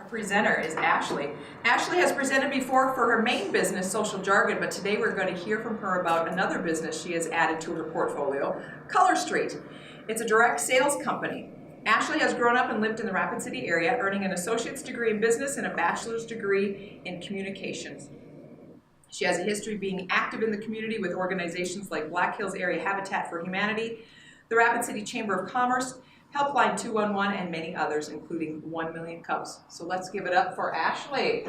presenter is Ashley. Ashley has presented before for her main business, Social Jargn, but today we're going to hear from her about another business she has added to her portfolio, Color Street. It's a direct sales company. Ashley has grown up and lived in the Rapid City area, earning an associate's degree in business and a bachelor's degree in communications. She has a history of being active in the community with organizations like Black Hills Area Habitat for Humanity, the Rapid City Chamber of Commerce, Helpline 211, and many others, including 1 Million Cups. So let's give it up for Ashley.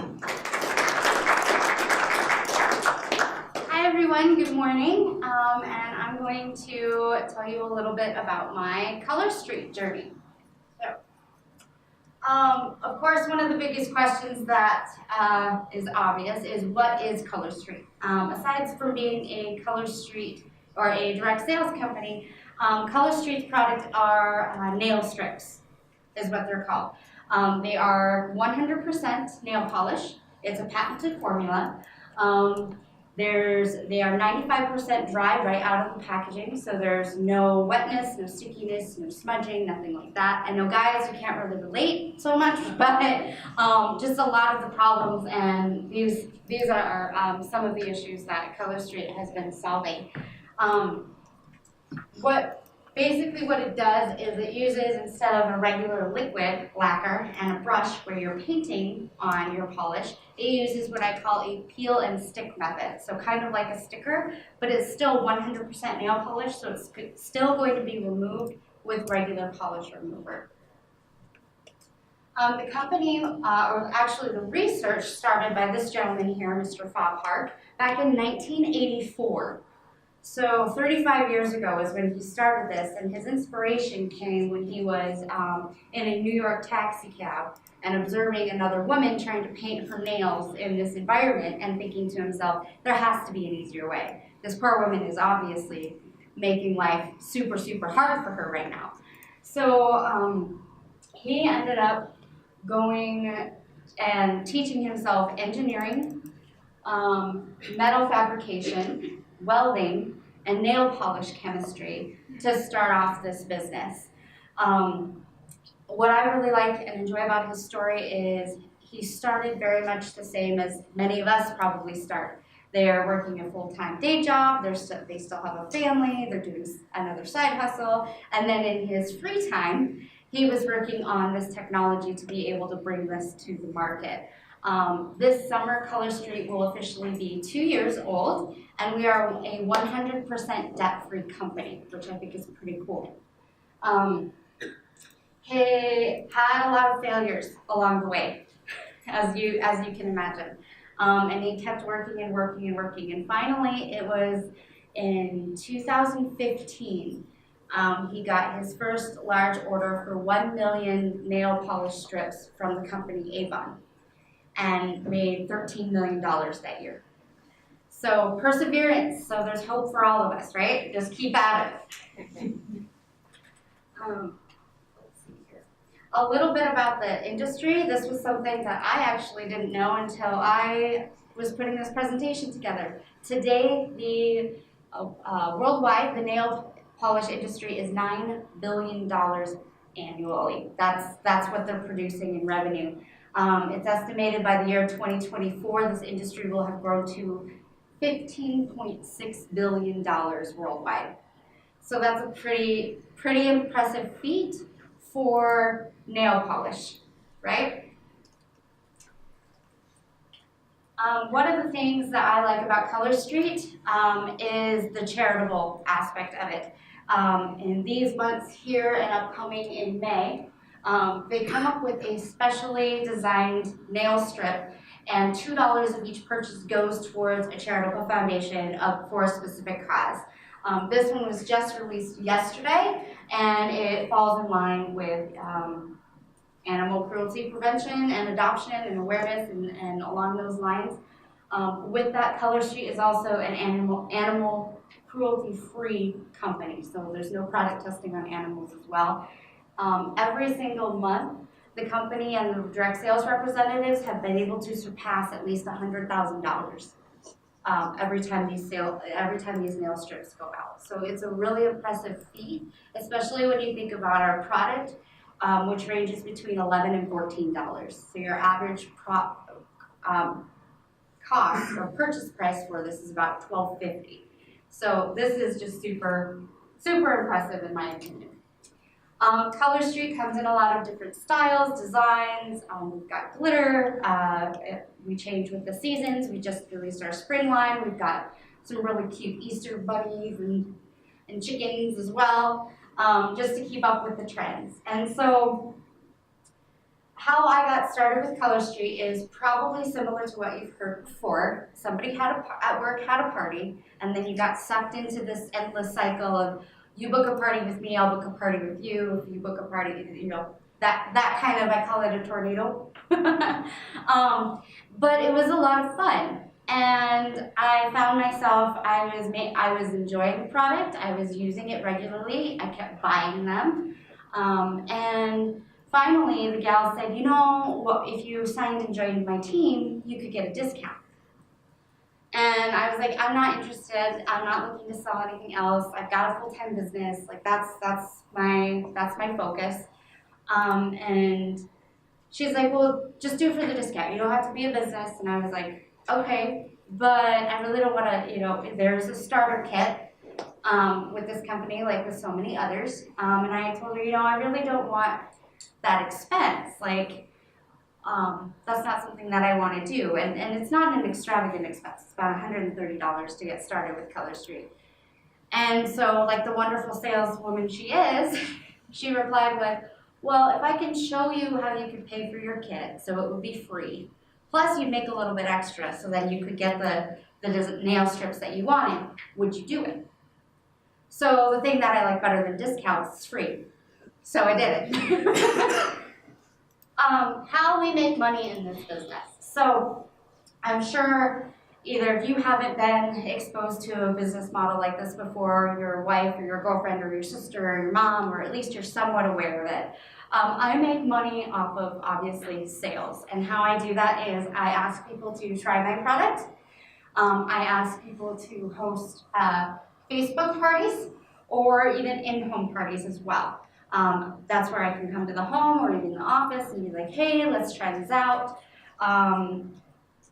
Hi everyone, good morning. And I'm going to tell you a little bit about my Color Street journey. So, of course, one of the biggest questions that is obvious is what is Color Street? Aside from being a Color Street or a direct sales company, Color Street's products are nail strips, is what they're called. They are 100% nail polish. It's a patented formula. They are 95% dry right out of the packaging, so there's no wetness, no stickiness, no smudging, nothing like that. I know guys, you can't really relate so much, but just a lot of the problems, and these are some of the issues that Color Street has been solving. Basically what it does is it uses, instead of a regular liquid lacquer and a brush where you're painting on your polish, it uses what I call a peel and stick method. So kind of like a sticker, but it's still 100% nail polish, so it's still going to be removed with regular polish remover. The company, or actually the research, started by this gentleman here, Mr. Fobhart, back in 1984. So 35 years ago is when he started this, and his inspiration came when he was in a New York taxi cab and observing another woman trying to paint her nails in this environment and thinking to himself, there has to be an easier way. This poor woman is obviously making life super, super hard for her right now. So he ended up going and teaching himself engineering, metal fabrication, welding, and nail polish chemistry to start off this business. What I really like and enjoy about his story is he started very much the same as many of us probably start. They're working a full-time day job, they still have a family, they're doing another side hustle, and then in his free time, he was working on this technology to be able to bring this to the market. This summer, Color Street will officially be 2 years old, and we are a 100% debt-free company, which I think is pretty cool. He had a lot of failures along the way, as you can imagine, and he kept working and working and working, and finally it was in 2015 he got his first large order for 1 million nail polish strips from the company Avon, and made $13 million that year. So perseverance, so there's hope for all of us, right? Just keep at it. Let's see here. A little bit about the industry. This was something that I actually didn't know until I was putting this presentation together. Today, worldwide, the nail polish industry is $9 billion annually. That's what they're producing in revenue. It's estimated by the year 2024, this industry will have grown to $15.6 billion worldwide. So that's a pretty impressive feat for nail polish, right? One of the things that I like about Color Street is the charitable aspect of it. In these months here and upcoming in May, they come up with a specially designed nail strip, and $2 of each purchase goes towards a charitable foundation for a specific cause. This one was just released yesterday, and it falls in line with animal cruelty prevention and adoption and awareness and along those lines. With that, Color Street is also an animal cruelty-free company, so there's no product testing on animals as well. Every single month, the company and the direct sales representatives have been able to surpass at least $100,000 every time these nail strips go out. So it's a really impressive feat, especially when you think about our product which ranges between $11 and $14. So your average cost or purchase price for this is about $12.50. So this is just super, super impressive in my opinion. Color Street comes in a lot of different styles, designs. We've got glitter. We change with the seasons. We just released our spring line. We've got some really cute Easter bunnies and chickens as well, just to keep up with the trends. And so how I got started with Color Street is probably similar to what you've heard before. Somebody at work had a party, and then you got sucked into this endless cycle of, you book a party with me, I'll book a party with you. If you book a party, you know, that kind of, I call it a tornado. But it was a lot of fun. And I found myself, I was enjoying the product. I was using it regularly. I kept buying them. And finally, the gal said, you know, well, if you signed and joined my team, you could get a discount. And I was like, I'm not interested. I'm not looking to sell anything else. I've got a full-time business. Like that's my focus. And she's like, well, just do it for the discount. You don't have to be a business. And I was like, okay, but I really don't want to, you know, there's a starter kit with this company, like with so many others. And I told her, you know, I really don't want that expense. Like, that's not something that I want to do. And it's not an extravagant expense. It's about $130 to get started with Color Street. And so, like the wonderful saleswoman she is, she replied with, well, if I can show you how you could pay for your kit, so it would be free, plus you'd make a little bit extra so that you could get the nail strips that you wanted, would you do it? So the thing that I like better than discounts is free. So I did it. How we make money in this business. So I'm sure either if you haven't been exposed to a business model like this before, your wife or your girlfriend or your sister or your mom, or at least you're somewhat aware of it. I make money off of, obviously, sales. And how I do that is I ask people to try my product. I ask people to host Facebook parties or even in-home parties as well. That's where I can come to the home or even the office and be like, hey, let's try this out.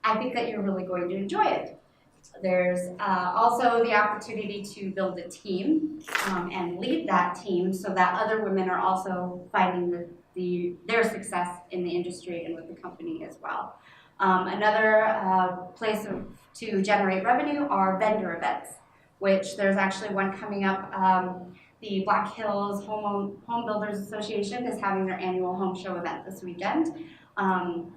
I think that you're really going to enjoy it. There's also the opportunity to build a team and lead that team so that other women are also finding their success in the industry and with the company as well. Another place to generate revenue are vendor events, which there's actually one coming up. The Black Hills Home Builders Association is having their annual home show event this weekend,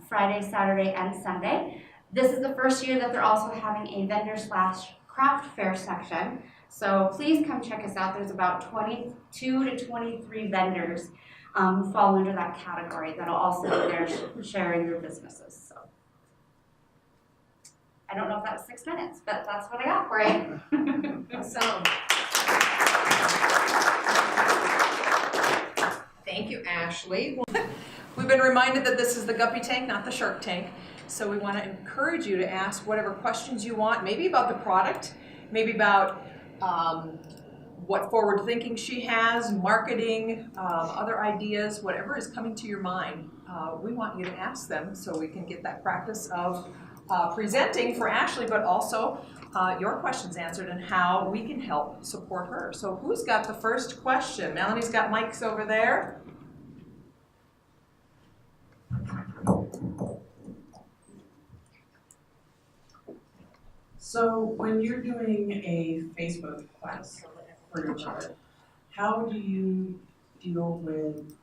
Friday, Saturday, and Sunday. This is the first year that they're also having a vendor/craft fair section. So please come check us out. There's about 22 to 23 vendors who fall under that category that'll also be there sharing their businesses. So I don't know if that was 6 minutes, but that's what I got for you. Awesome. Thank you, Ashley. We've been reminded that this is the Guppy Tank, not the Shark Tank. So we want to encourage you to ask whatever questions you want, maybe about the product, maybe about what forward thinking she has, marketing, other ideas, whatever is coming to your mind. We want you to ask them so we can get that practice of presenting for Ashley, but also your questions answered and how we can help support her. So who's got the first question? Melanie's got mics over there. So when you're doing a Facebook class for your product, how do you deal with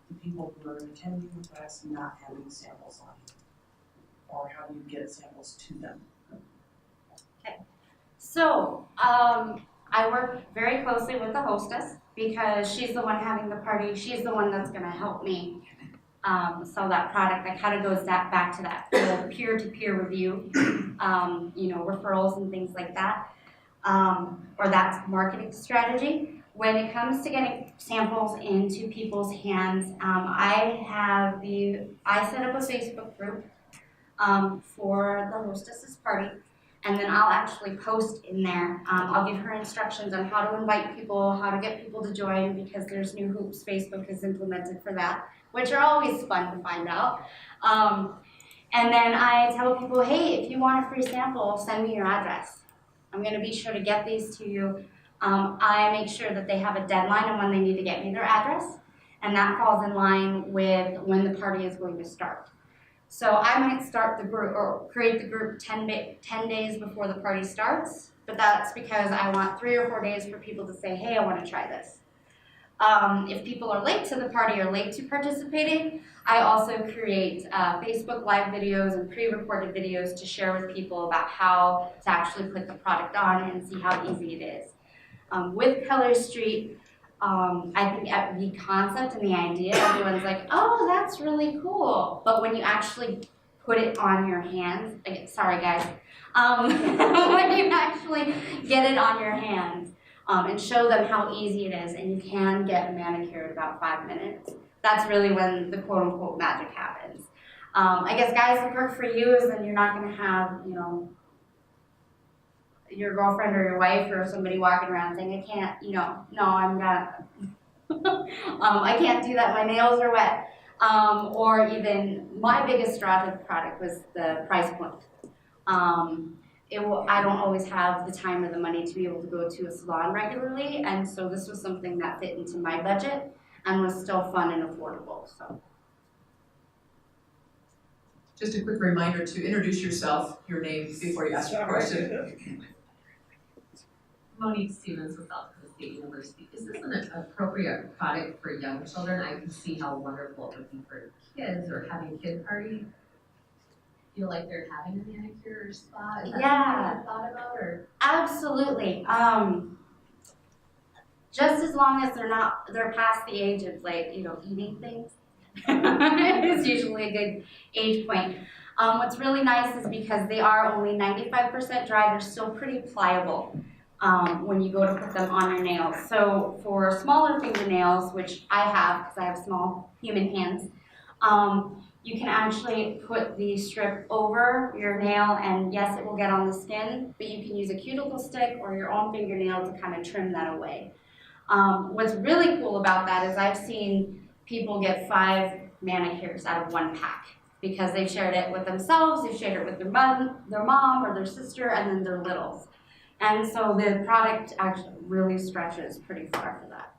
the people who are attending the class not having samples on you? Or how do you get samples to them? Okay. So I work very closely with the hostess because she's the one having the party. She's the one that's going to help me sell that product. That kind of goes back to that whole peer-to-peer review, referrals and things like that, or that's marketing strategy. When it comes to getting samples into people's hands, I set up a Facebook group for the hostess's party, And then I'll actually post in there. I'll give her instructions on how to invite people, how to get people to join, because there's new hoops Facebook has implemented for that, which are always fun to find out. And then I tell people, hey, if you want a free sample, send me your address. I'm gonna be sure to get these to you. I make sure that they have a deadline on when they need to get me their address, and that falls in line with when the party is going to start. So I might start the group or create the group 10 days before the party starts, but that's because I want 3 or 4 days for people to say, hey, I want to try this. If people are late to the party or late to participating, I also create Facebook Live videos and pre-recorded videos to share with people about how to actually put the product on and see how easy it is. With Color Street, I think the concept and the idea, everyone's like, oh, that's really cool. But when you actually put it on your hands, sorry guys, when you actually get it on your hands and show them how easy it is, and you can get manicured in about 5 minutes, that's really when the quote unquote magic happens. I guess guys, the perk for you is then you're not gonna have, you know, your girlfriend or your wife or somebody walking around saying, I can't, you know, no, I'm not, I can't do that, my nails are wet. Or even my biggest draw to the product was the price point. I don't always have the time or the money to be able to go to a salon regularly, and so this was something that fit into my budget and was still fun and affordable. So. Just a quick reminder to introduce yourself, your name, before you ask your question. Monique Stevens with South Dakota State University. Is this an appropriate product for young children? I can see how wonderful it would be for kids or having a kid party. Feel like they're having a manicure or spa? Is that something you've thought about, or? Absolutely. Just as long as they're past the age of, like, you know, eating things. It's usually a good age point. What's really nice is because they are only 95% dry, they're still pretty pliable. When you go to put them on your nails. So for smaller fingernails, which I have because I have small human hands, you can actually put the strip over your nail, and yes, it will get on the skin, but you can use a cuticle stick or your own fingernail to kind of trim that away. What's really cool about that is I've seen people get 5 manicures out of 1 pack because they've shared it with themselves, they've shared it with their mom or their sister, and then their littles. And so the product actually really stretches pretty far for that.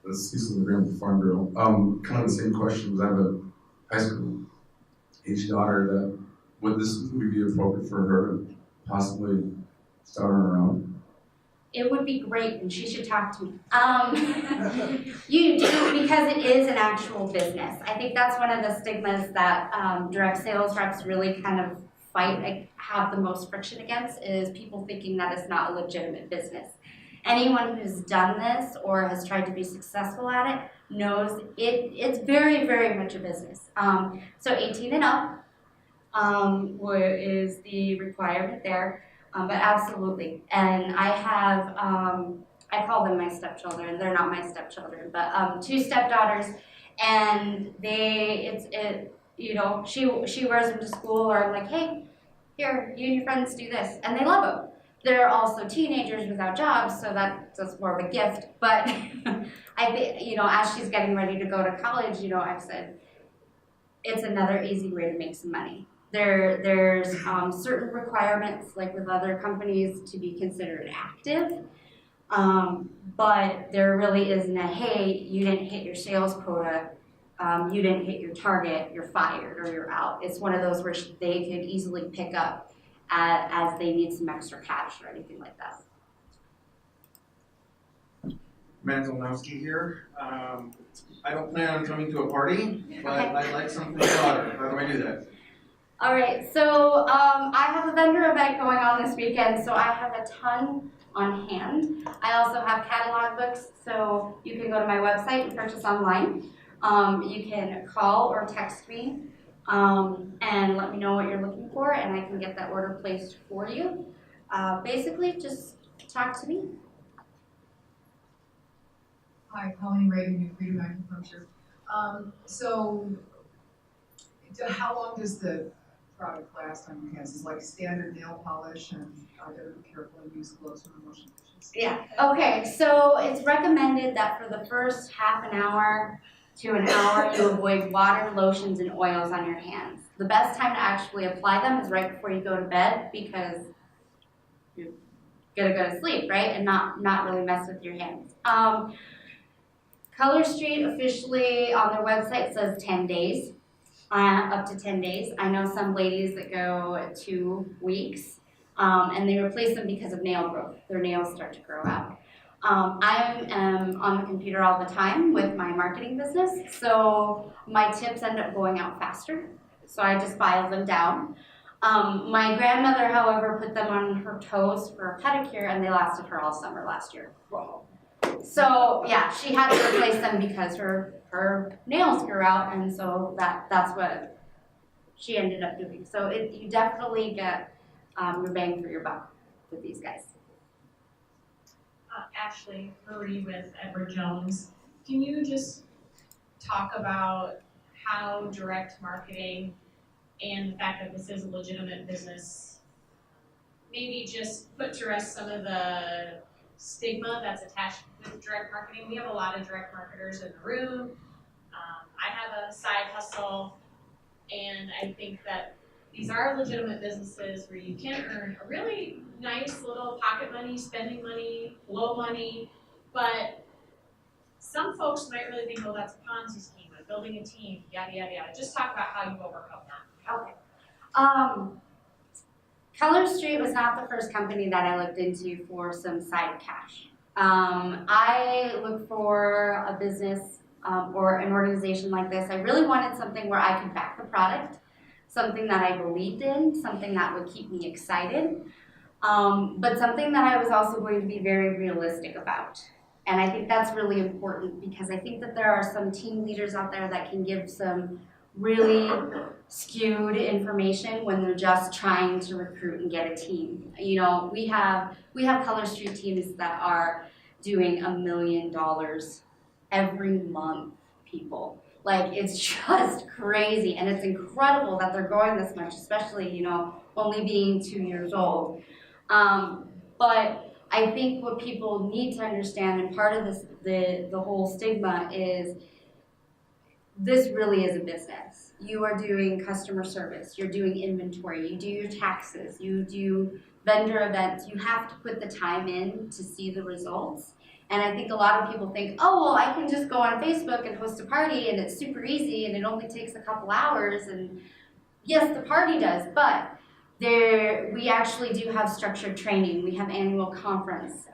This is Cecil Graham with Farm Girl. Kind of the same questions. I have a high school age daughter that would this movie be appropriate for her to possibly start on her own? It would be great, and she should talk to me. You do, because it is an actual business. I think that's one of the stigmas that direct sales reps really kind of fight, like, have the most friction against, is people thinking that it's not a legitimate business. Anyone who's done this or has tried to be successful at it knows it's very, very much a business. So 18 and up is the requirement there. But absolutely, and I have, I call them my stepchildren, they're not my stepchildren, but 2 stepdaughters, and you know, she wears them to school, or I'm like, hey, here, you and your friends do this, and they love them. They're also teenagers without jobs, so that's more of a gift, but you know, as she's getting ready to go to college, you know, I've said, it's another easy way to make some money. There's certain requirements, like with other companies, to be considered active, but there really isn't a, hey, you didn't hit your sales quota, you didn't hit your target, you're fired or you're out. It's one of those where they could easily pick up as they need some extra cash or anything like that. Manzelnowski here. I don't plan on coming to a party, but I'd like something for daughter. How do I do that? All right, so I have a vendor event going on this weekend, so I have a ton on hand. I also have catalog books, so you can go to my website and purchase online. You can call or text me and let me know what you're looking for, and I can get that order placed for you. Basically, just talk to me. Hi, Colleen Reagan, New Freedom Acupuncture. So how long does the product last on your hands? Is it like standard nail polish, and I gotta be careful and use gloves when I'm washing dishes? Yeah, okay, so it's recommended that for the first half an hour to an hour, you avoid water, lotions, and oils on your hands. The best time to actually apply them is right before you go to bed because you're gonna go to sleep, right? And not really mess with your hands. Color Street officially on their website says 10 days, up to 10 days. I know some ladies that go 2 weeks, and they replace them because of nail growth. Their nails start to grow out. I am on the computer all the time with my marketing business, so my tips end up going out faster. So I just file them down. My grandmother, however, put them on her toes for a pedicure, and they lasted her all summer last year. So yeah, she had to replace them because her nails grew out, and so that's what she ended up doing. So you definitely get your bang for your buck with these guys. Ashley Marie with Edward Jones. Can you just talk about how direct marketing and the fact that this is a legitimate business, maybe just put to rest some of the stigma that's attached with direct marketing? We have a lot of direct marketers in the room. I have a side hustle, and I think that these are legitimate businesses where you can earn a really nice little pocket money, spending money, blow money, but some folks might really think, oh, that's a Ponzi scheme, I'm building a team, yada, yada, yada. Just talk about how you overcome that. Okay. Color Street was not the first company that I looked into for some side cash. I look for a business or an organization like this. I really wanted something where I could back the product, something that I believed in, something that would keep me excited, but something that I was also going to be very realistic about. And I think that's really important because I think that there are some team leaders out there that can give some really skewed information when they're just trying to recruit and get a team. You know, we have Color Street teams that are doing $1 million every month, people. Like, it's just crazy, and it's incredible that they're growing this much, especially, you know, only being 2 years old. But I think what people need to understand, and part of this, the whole stigma is, this really is a business. You are doing customer service, you're doing inventory, you do your taxes, you do vendor events. You have to put the time in to see the results. And I think a lot of people think, oh, well, I can just go on Facebook and host a party and it's super easy and it only takes a couple hours. And yes, the party does, but we actually do have structured training. We have annual conference.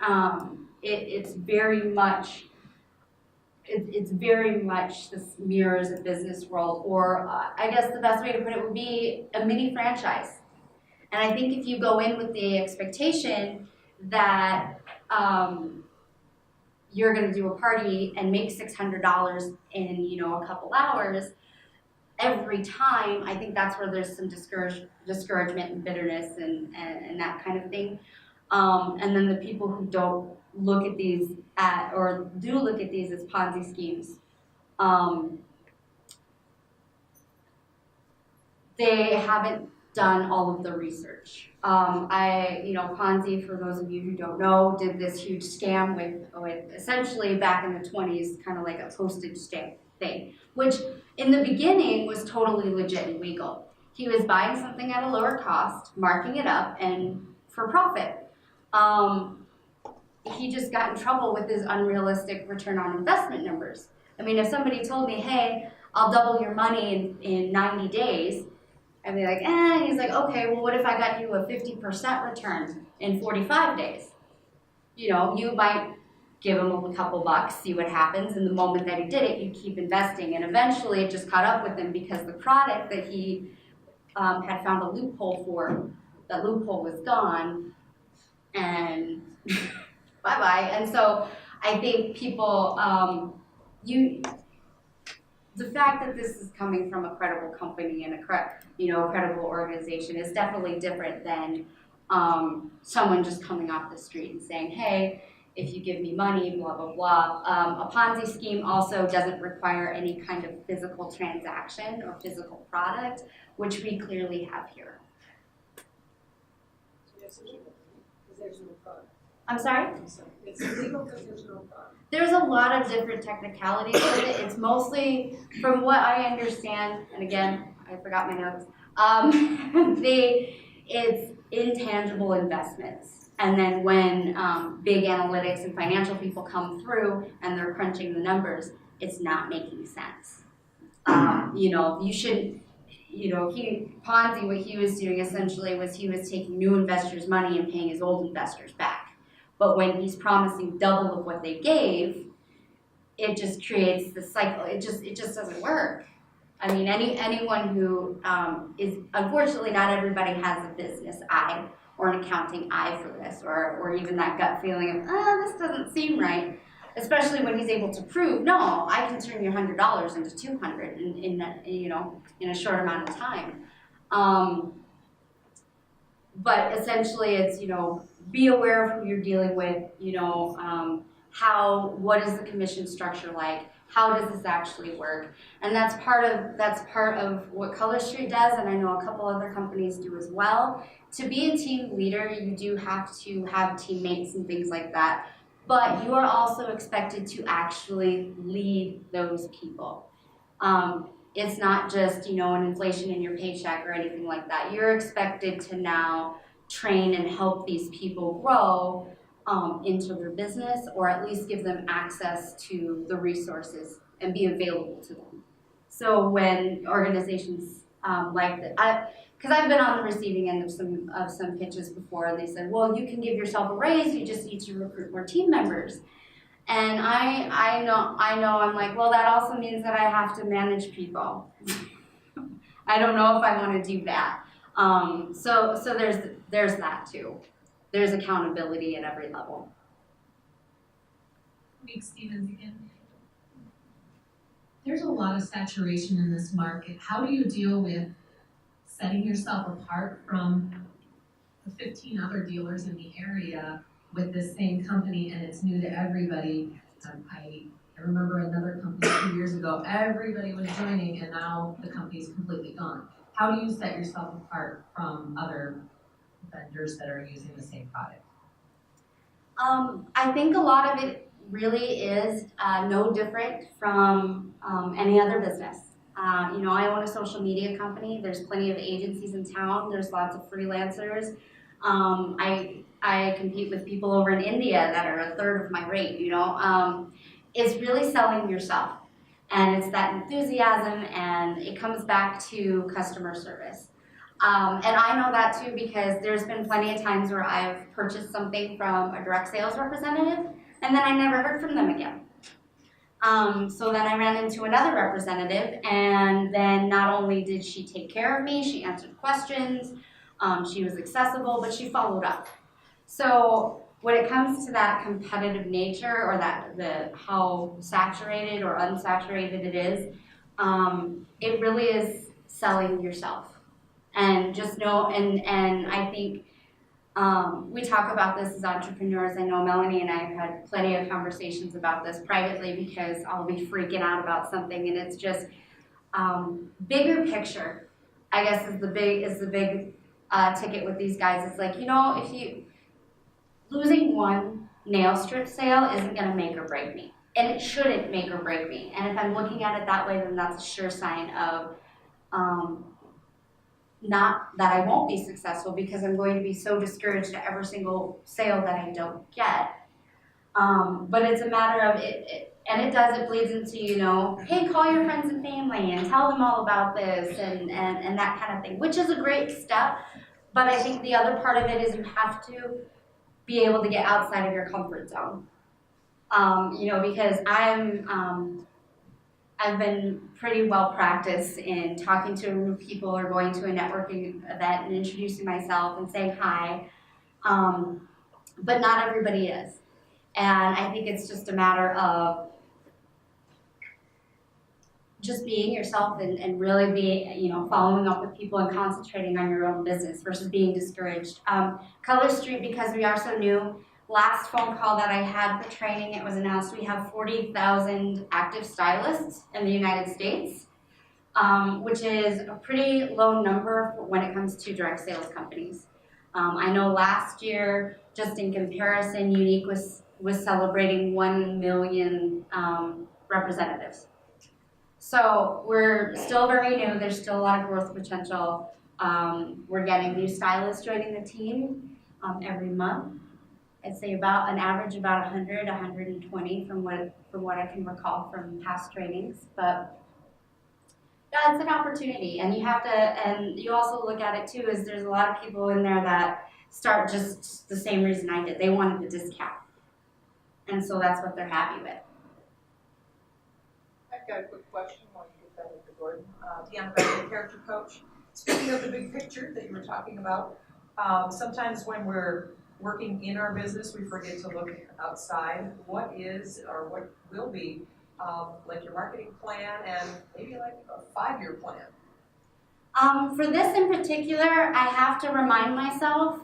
It's very much this mirrors a business world, or I guess the best way to put it would be a mini franchise. And I think if you go in with the expectation that you're going to do a party and make $600 in, you know, a couple hours every time, I think that's where there's some discouragement and bitterness and that kind of thing. And then the people who don't look at these or do look at these as Ponzi schemes, they haven't done all of the research. Ponzi, for those of you who don't know, did this huge scam with essentially back in the 20s, kind of like a postage stamp thing, which in the beginning was totally legit and legal. He was buying something at a lower cost, marking it up, and for profit. He just got in trouble with his unrealistic return on investment numbers. I mean, if somebody told me, hey, I'll double your money in 90 days, I'd be like, and he's like, okay, well, what if I got you a 50% return in 45 days? You know, you might give him a couple bucks, see what happens, and the moment that he did it, you keep investing. And eventually it just caught up with him because the product that he had found a loophole for, that loophole was gone, and bye-bye. And so I think people, the fact that this is coming from a credible company and a credible organization is definitely different than someone just coming off the street and saying, hey, if you give me money, blah, blah, blah. A Ponzi scheme also doesn't require any kind of physical transaction or physical product, which we clearly have here. I'm sorry? It's illegal because there's no product. There's a lot of different technicalities with it. It's mostly, from what I understand, and again, I forgot my notes, it's intangible investments. And then when big analytics and financial people come through and they're crunching the numbers, it's not making sense. You shouldn't, Ponzi, what he was doing essentially was he was taking new investors' money and paying his old investors back. But when he's promising double of what they gave, it just creates the cycle. It just doesn't work. I mean, anyone who is, unfortunately, not everybody has a business eye or an accounting eye for this, or even that gut feeling of, this doesn't seem right. Especially when he's able to prove, no, I can turn your $100 into $200 in a short amount of time. But essentially, it's be aware of who you're dealing with. What is the commission structure like? How does this actually work? And that's part of what Color Street does, and I know a couple other companies do as well. To be a team leader, you do have to have teammates and things like that. But you are also expected to actually lead those people. It's not just, an inflation in your paycheck or anything like that. You're expected to now train and help these people grow into their business, or at least give them access to the resources and be available to them. So when organizations like that, because I've been on the receiving end of some pitches before, and they said, well, you can give yourself a raise, you just need to recruit more team members. And I know, I'm like, well, that also means that I have to manage people. I don't know if I want to do that. So there's that too. There's accountability at every level. Nick Stevens again. There's a lot of saturation in this market. How do you deal with setting yourself apart from the 15 other dealers in the area with this same company, and it's new to everybody? I remember another company 2 years ago, everybody was joining, and now the company's completely gone. How do you set yourself apart from other vendors that are using the same product? I think a lot of it really is no different from any other business. I own a social media company. There's plenty of agencies in town. There's lots of freelancers. I compete with people over in India that are a third of my rate, It's really selling yourself. And it's that enthusiasm, and it comes back to customer service. And I know that too, because there's been plenty of times where I've purchased something from a direct sales representative, and then I never heard from them again. So then I ran into another representative, and then not only did she take care of me, she answered questions, she was accessible, but she followed up. So when it comes to that competitive nature, or how saturated or unsaturated it is, it really is selling yourself. And just know, and I think we talk about this as entrepreneurs. I know Melanie and I have had plenty of conversations about this privately, because I'll be freaking out about something, and it's just bigger picture, I guess, is the big ticket with these guys. It's like, if losing one nail strip sale isn't going to make or break me, and it shouldn't make or break me. And if I'm looking at it that way, then that's a sure sign of not that I won't be successful, because I'm going to be so discouraged at every single sale that I don't get. But it's a matter of it bleeds into, hey, call your friends and family and tell them all about this and that kind of thing, which is a great step. But I think the other part of it is you have to be able to get outside of your comfort zone. Because I've been pretty well practiced in talking to a group of people, or going to a networking event and introducing myself and saying hi. But not everybody is. And I think it's just a matter of just being yourself and really being, following up with people and concentrating on your own business versus being discouraged. Color Street, because we are so new, last phone call that I had for training, it was announced we have 40,000 active stylists in the United States, which is a pretty low number when it comes to direct sales companies. I know last year, just in comparison, Unique was celebrating 1 million representatives. So we're still very new, there's still a lot of growth potential. We're getting new stylists joining the team every month. I'd say about an average about 100, 120 from what I can recall from past trainings. But yeah, it's an opportunity, and you also look at it too, is there's a lot of people in there that start just the same reason I did. They wanted the discount. And so that's what they're happy with. I've got a quick question while you get that into Gordon. Deanna Beck, character coach. Speaking of the big picture that you were talking about, sometimes when we're working in our business, we forget to look outside. What is or what will be like your marketing plan and maybe like a 5-year plan? For this in particular, I have to remind myself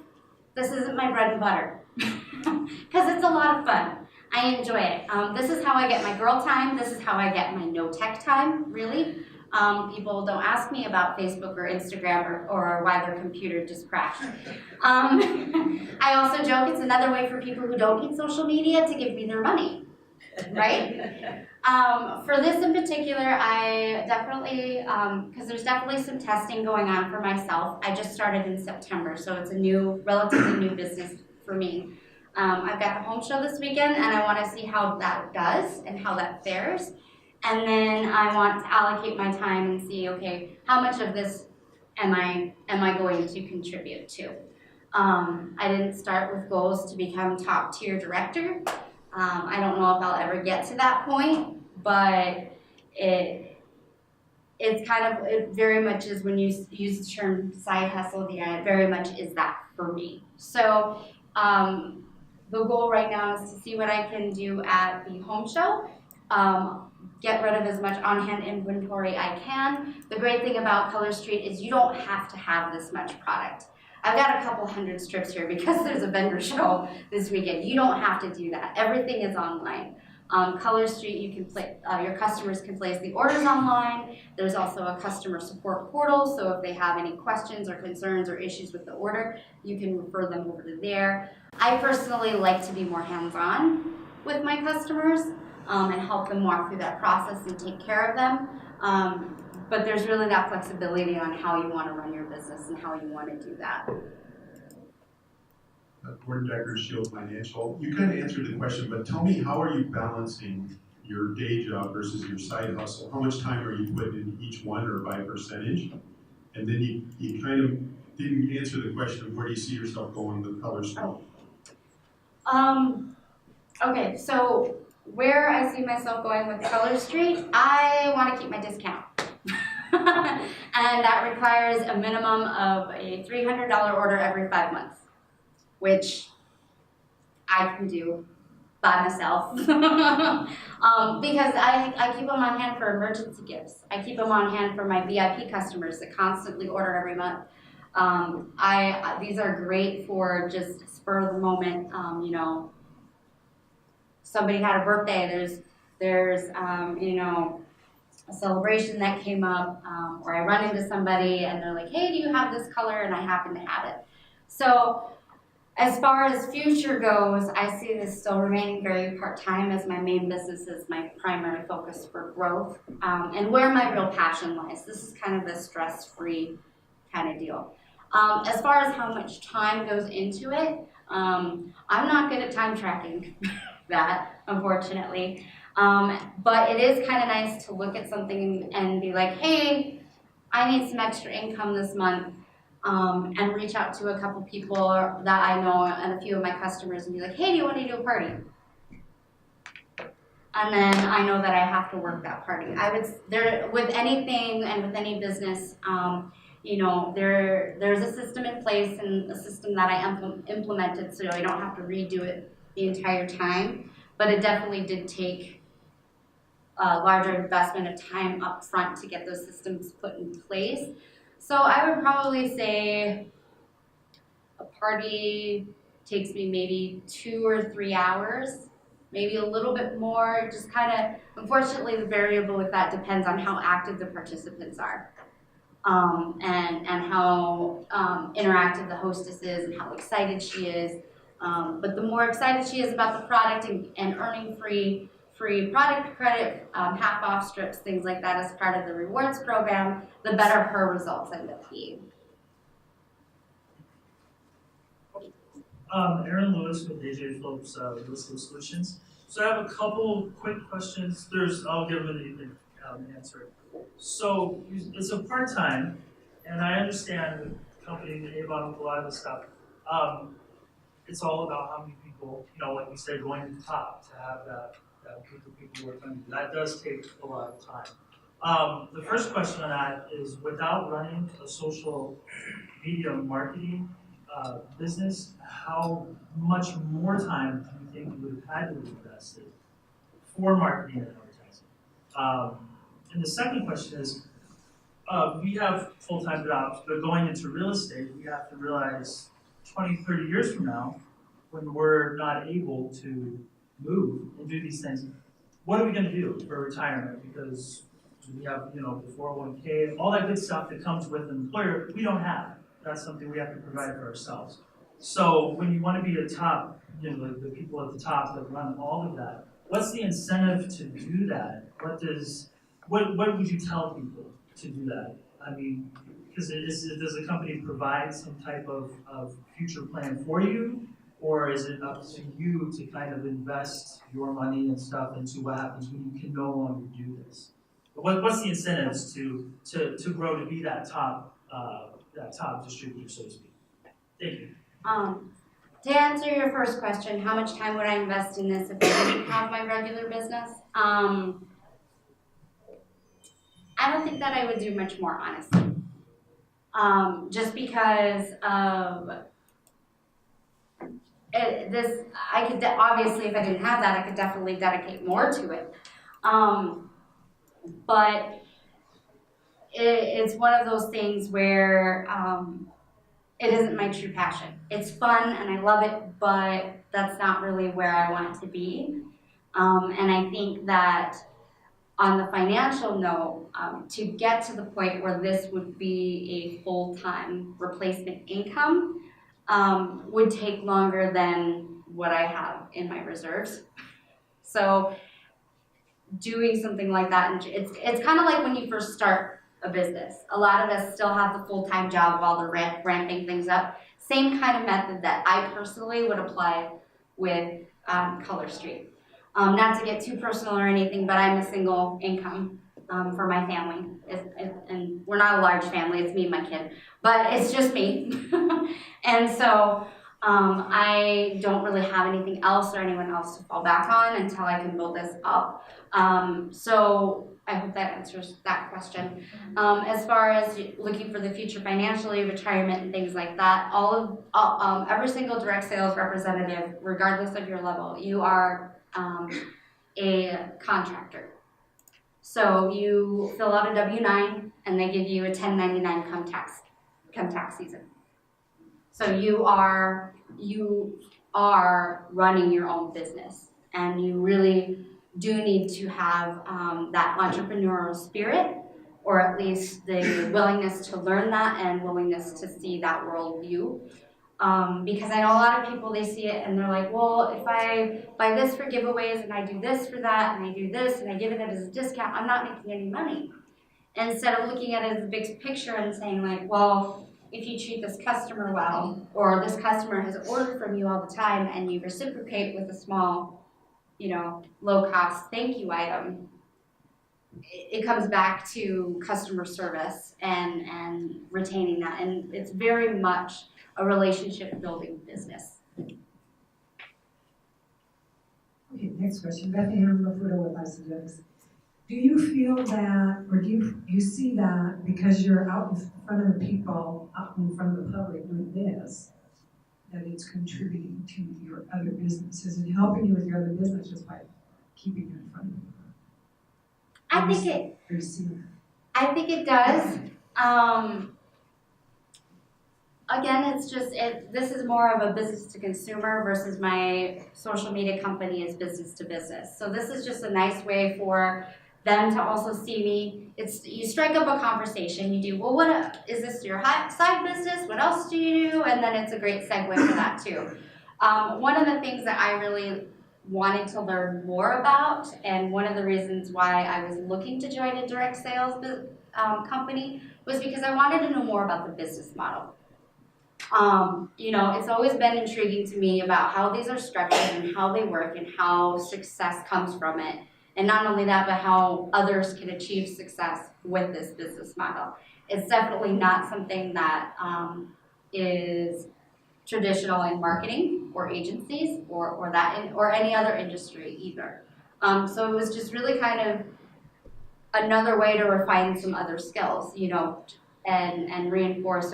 this isn't my bread and butter because it's a lot of fun. I enjoy it. This is how I get my girl time. This is how I get my no tech time, really. People don't ask me about Facebook or Instagram or why their computer just crashed. I also joke it's another way for people who don't need social media to give me their money, right? For this in particular, I definitely, because there's definitely some testing going on for myself. I just started in September, so it's a relatively new business for me. I've got the home show this weekend, and I want to see how that does and how that fares. And then I want to allocate my time and see, okay, how much of this am I going to contribute to? I didn't start with goals to become top tier director. I don't know if I'll ever get to that point, but it very much is, when you use the term side hustle, it very much is that for me. So the goal right now is to see what I can do at the home show, get rid of as much on-hand inventory I can. The great thing about Color Street is you don't have to have this much product. I've got a couple hundred strips here because there's a vendor show this weekend. You don't have to do that. Everything is online. Color Street, your customers can place the orders online. There's also a customer support portal, so if they have any questions or concerns or issues with the order, you can refer them over to there. I personally like to be more hands-on with my customers and help them walk through that process and take care of them. But there's really that flexibility on how you want to run your business and how you want to do that. Gordon Decker, Shield Financial. You kind of answered the question, but tell me, how are you balancing your day job versus your side hustle? How much time are you putting in each one, or by percentage? And then you kind of didn't answer the question of where do you see yourself going with Color Street? Okay, so where I see myself going with Color Street, I want to keep my discount. And that requires a minimum of a $300 order every 5 months, which I can do by myself. Because I keep them on hand for emergency gifts. I keep them on hand for my VIP customers that constantly order every month. These are great for just spur of the moment. Somebody had a birthday. There's a celebration that came up, or I run into somebody and they're like, "Hey, do you have this color?" And I happen to have it. So as far as future goes, I see this still remaining very part-time, as my main business is my primary focus for growth, and where my real passion lies. This is kind of a stress-free kind of deal. As far as how much time goes into it, I'm not good at time tracking that, unfortunately. But it is kind of nice to look at something and be like, hey, I need some extra income this month, and reach out to a couple people that I know and a few of my customers and be like, hey, do you want to do a party? And then I know that I have to work that party. With anything and with any business, there's a system in place, and a system that I implemented so I don't have to redo it the entire time. But it definitely did take a larger investment of time up front to get those systems put in place. So I would probably say a party takes me maybe 2 or 3 hours, maybe a little bit more. Just kind of, unfortunately, the variable with that depends on how active the participants are. And how interactive the hostess is and how excited she is. But the more excited she is about the product and earning free product credit, half off strips, things like that as part of the rewards program, the better her results end up being. Aaron Lewis with AJ Phillips Real Estate Solutions. So I have a couple quick questions. I'll give them and you can answer it. So it's a part-time, and I understand the company, Avon, with a lot of this stuff. It's all about how many people, like we said, going to the top to have that group of people work on. That does take a lot of time. The first question on that is, without running a social media marketing business, how much more time do you think you would have had to have invested for marketing and advertising? And the second question is, we have full-time jobs, but going into real estate, we have to realize 20, 30 years from now, when we're not able to move and do these things, what are we going to do for retirement? Because we have, the 401k, all that good stuff that comes with an employer, we don't have. That's something we have to provide for ourselves. So when you want to be a top, the people at the top that run all of that, what's the incentive to do that? What would you tell people to do that? I mean, because does the company provide some type of future plan for you? Or is it up to you to kind of invest your money and stuff into what happens when you can no longer do this? But what's the incentives to grow to be that top distributor, so to speak? Thank you. To answer your first question, how much time would I invest in this if I didn't have my regular business? I don't think that I would do much more, honestly. Just because of I could obviously, if I didn't have that, I could definitely dedicate more to it. But it's one of those things where it isn't my true passion. It's fun and I love it, but that's not really where I want to be. And I think that on the financial note, to get to the point where this would be a full-time replacement income would take longer than what I have in my reserves. So doing something like that, and it's kind of like when you first start a business. A lot of us still have the full-time job while they're ramping things up. Same kind of method that I personally would apply with Color Street. Not to get too personal or anything, but I'm a single income for my family. And we're not a large family, it's me and my kid. But it's just me. And so I don't really have anything else or anyone else to fall back on until I can build this up. So I hope that answers that question. As far as looking for the future financially, retirement and things like that, every single direct sales representative, regardless of your level, you are a contractor. So you fill out a W-9 and they give you a 1099 come tax season. So you are running your own business, and you really do need to have that entrepreneurial spirit, or at least the willingness to learn that and willingness to see that world view. Because I know a lot of people, they see it and they're like, well, if I buy this for giveaways and I do this for that and I do this and I give it as a discount, I'm not making any money. Instead of looking at it as a big picture and saying like, well, if you treat this customer well, or this customer has ordered from you all the time and you reciprocate with a small, low-cost thank you item, it comes back to customer service and retaining that. And it's very much a relationship-building business. Okay, next question. Bethany Mafuto with ICWs. Do you feel that, or do you see that because you're out in front of the people, out in front of the public with this, that it's contributing to your other businesses and helping you with your other business just by keeping you in front of people? I think it does. Again, it's just, this is more of a business to consumer versus my social media company is business to business. So this is just a nice way for them to also see me. You strike up a conversation, you do, well, what, is this your side business? What else do you do? And then it's a great segue for that too. One of the things that I really wanted to learn more about, and one of the reasons why I was looking to join a direct sales company, was because I wanted to know more about the business model. It's always been intriguing to me about how these are structured and how they work and how success comes from it. And not only that, but how others can achieve success with this business model. It's definitely not something that is traditional in marketing or agencies or any other industry either. So it was just really kind of another way to refine some other skills, and reinforce,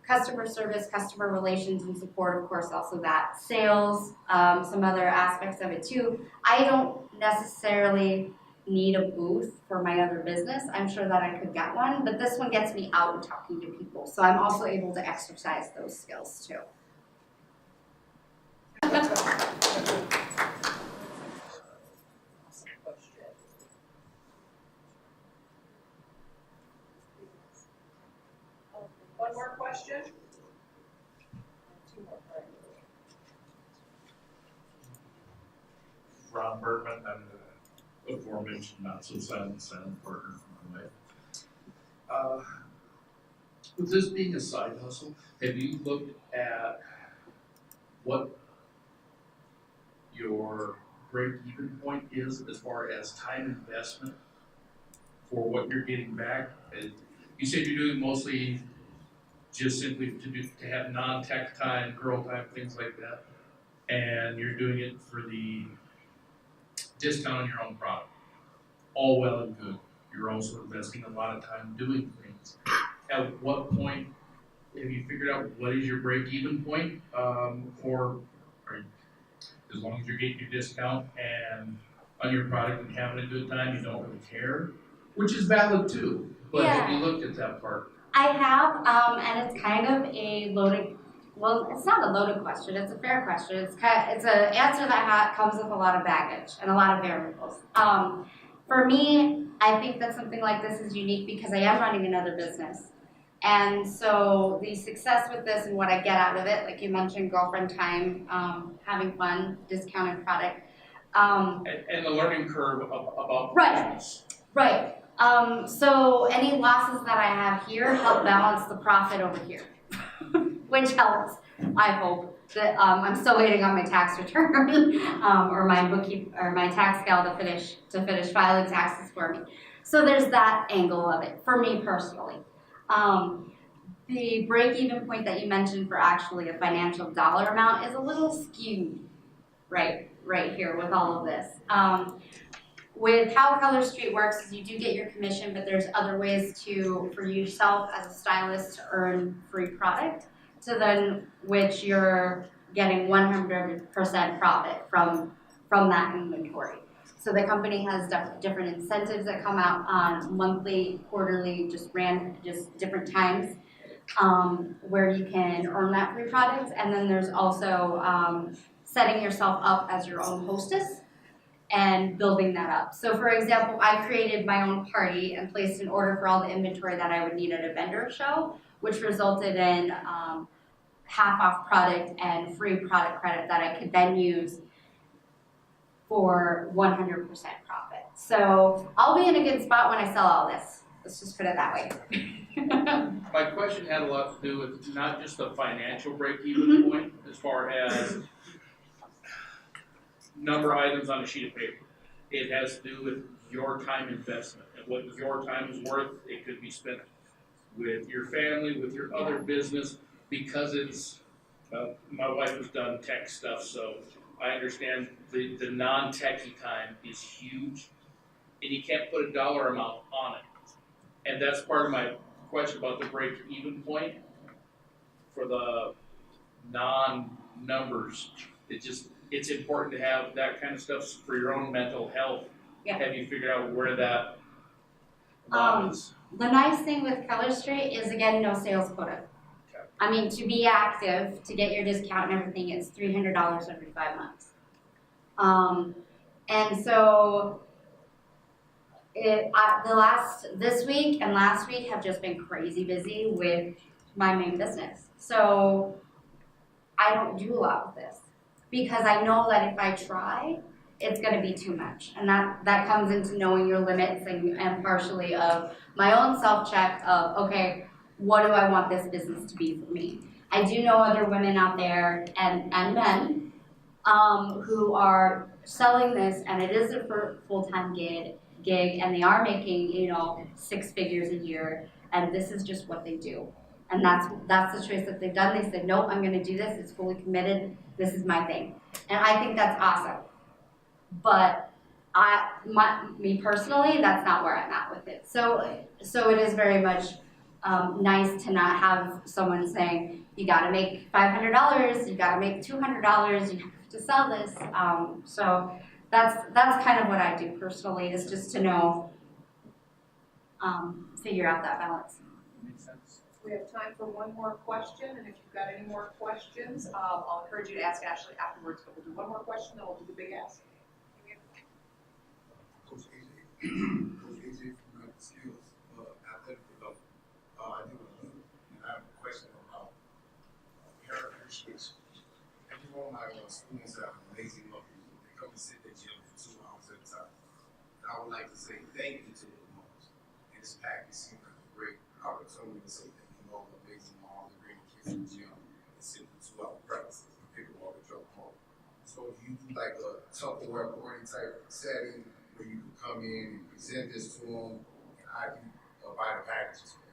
customer service, customer relations and support, of course, also that. Sales, some other aspects of it too. I don't necessarily need a booth for my other business. I'm sure that I could get one, but this one gets me out and talking to people. So I'm also able to exercise those skills too. One more question? Ron Bergman, I'm the aforementioned not so silent partner for my wife. With this being a side hustle, have you looked at what your break-even point is as far as time investment for what you're getting back? You said you're doing mostly just simply to have non-tech time, girl time, things like that, and you're doing it for the discount on your own product. All well and good. You're also investing a lot of time doing things. At what point have you figured out what is your break-even point? As long as you're getting your discount and on your product and having a good time, you don't really care, which is valid too. But have you looked at that part? I have, and it's kind of a loaded. Well, it's not a loaded question. It's a fair question. It's an answer that comes with a lot of baggage and a lot of variables. For me, I think that something like this is unique because I am running another business. And so the success with this and what I get out of it, like you mentioned, girlfriend time, having fun, discounted product. And the learning curve about business. Right. So any losses that I have here help balance the profit over here, which helps, I hope. That I'm still waiting on my tax return or my tax gal to finish filing taxes for me. So there's that angle of it for me personally. The break-even point that you mentioned for actually a financial dollar amount is a little skewed right here with all of this. With how Color Street works is you do get your commission, but there's other ways for yourself as a stylist to earn free product, to then which you're getting 100% profit from that inventory. So the company has different incentives that come out on monthly, quarterly, just different times where you can earn that free product. And then there's also setting yourself up as your own hostess and building that up. So for example, I created my own party and placed an order for all the inventory that I would need at a vendor show, which resulted in half off product and free product credit that I could then use for 100% profit. So I'll be in a good spot when I sell all this. Let's just put it that way. My question had a lot to do with not just the financial break-even point, as far as number of items on a sheet of paper. It has to do with your time investment and what your time is worth. It could be spent with your family, with your other business, because it's, my wife has done tech stuff, so I understand the non-techie time is huge, and you can't put a dollar amount on it. And that's part of my question about the break-even point for the non-numbers. It's important to have that kind of stuff for your own mental health. Yeah. Have you figured out where that amount is? The nice thing with Color Street is, again, no sales quota. I mean, to be active, to get your discount and everything, it's $300 every 5 months. And so, this week and last week have just been crazy busy with my main business. So I don't do a lot with this because I know that if I try, it's going to be too much. And that comes into knowing your limits and partially of my own self-check of, okay, what do I want this business to be for me? I do know other women out there and men who are selling this, and it is a full-time gig, and they are making, 6 figures a year, and this is just what they do. And that's the choice that they've done. They said, nope, I'm gonna do this, it's fully committed, this is my thing. And I think that's awesome. But me personally, that's not where I'm at with it. So it is very much nice to not have someone saying, you gotta make $500, you gotta make $200, you have to sell this. So that's kind of what I do personally, is just to know, figure out that balance. Makes sense. We have time for one more question, and if you've got any more questions, I'll encourage you to ask Ashley afterwards, but we'll do one more question, then we'll do the big ask. Coach AJ from Skills, athletic development. I do a little, and I have a question about hair appreciation. Every one of my students have amazing looking. They come and sit in the gym for 2 hours at a time. And I would like to say thank you to the moms. And this package seems like a great opportunity to say thank you to all the amazing moms that bring the kids to the gym and sit for 2 hour practices and pick them up and drop them home. So do you do like a Tupperware party type setting where you can come in and present this to them, and I can buy the packages for them?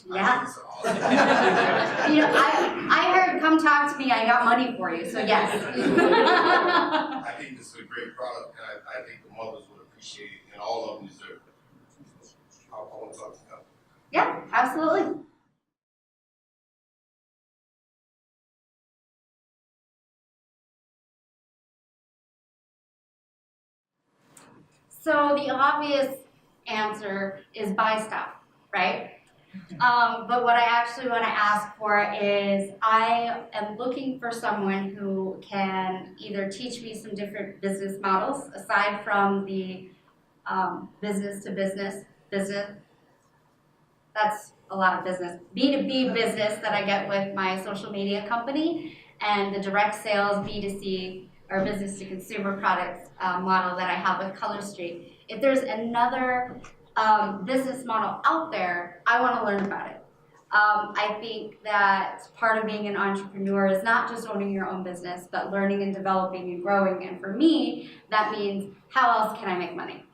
Yeah. I heard, come talk to me, I got money for you, so yes. I think this is a great product, and I think the mothers would appreciate it, and all of them deserve it. I want to talk to them. Yeah, absolutely. So the obvious answer is buy stuff, right? But what I actually want to ask for is I am looking for someone who can either teach me some different business models aside from the business to business. That's a lot of business. B2B business that I get with my social media company, and the direct sales B2C or business to consumer products model that I have with Color Street. If there's another business model out there, I want to learn about it. I think that part of being an entrepreneur is not just owning your own business, but learning and developing and growing. And for me, that means how else can I make money?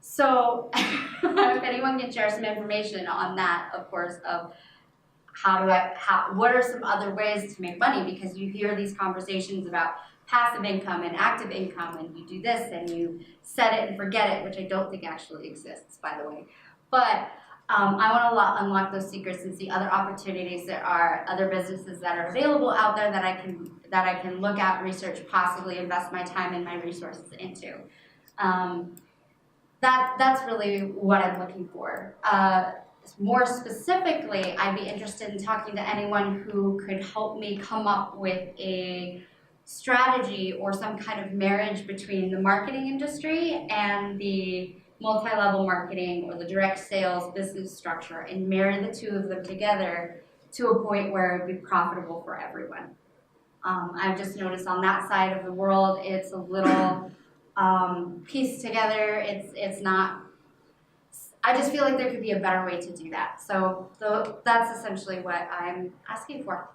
So if anyone can share some information on that, of course, of what are some other ways to make money? Because you hear these conversations about passive income and active income, and you do this and you set it and forget it, which I don't think actually exists, by the way. But I want to unlock those secrets and see other opportunities. There are other businesses that are available out there that I can look at, research, possibly invest my time and my resources into. That's really what I'm looking for. More specifically, I'd be interested in talking to anyone who could help me come up with a strategy or some kind of marriage between the marketing industry and the multi-level marketing or the direct sales business structure, and marry the two of them together to a point where it would be profitable for everyone. I've just noticed on that side of the world, it's a little pieced together. It's not. I just feel like there could be a better way to do that. So that's essentially what I'm asking for.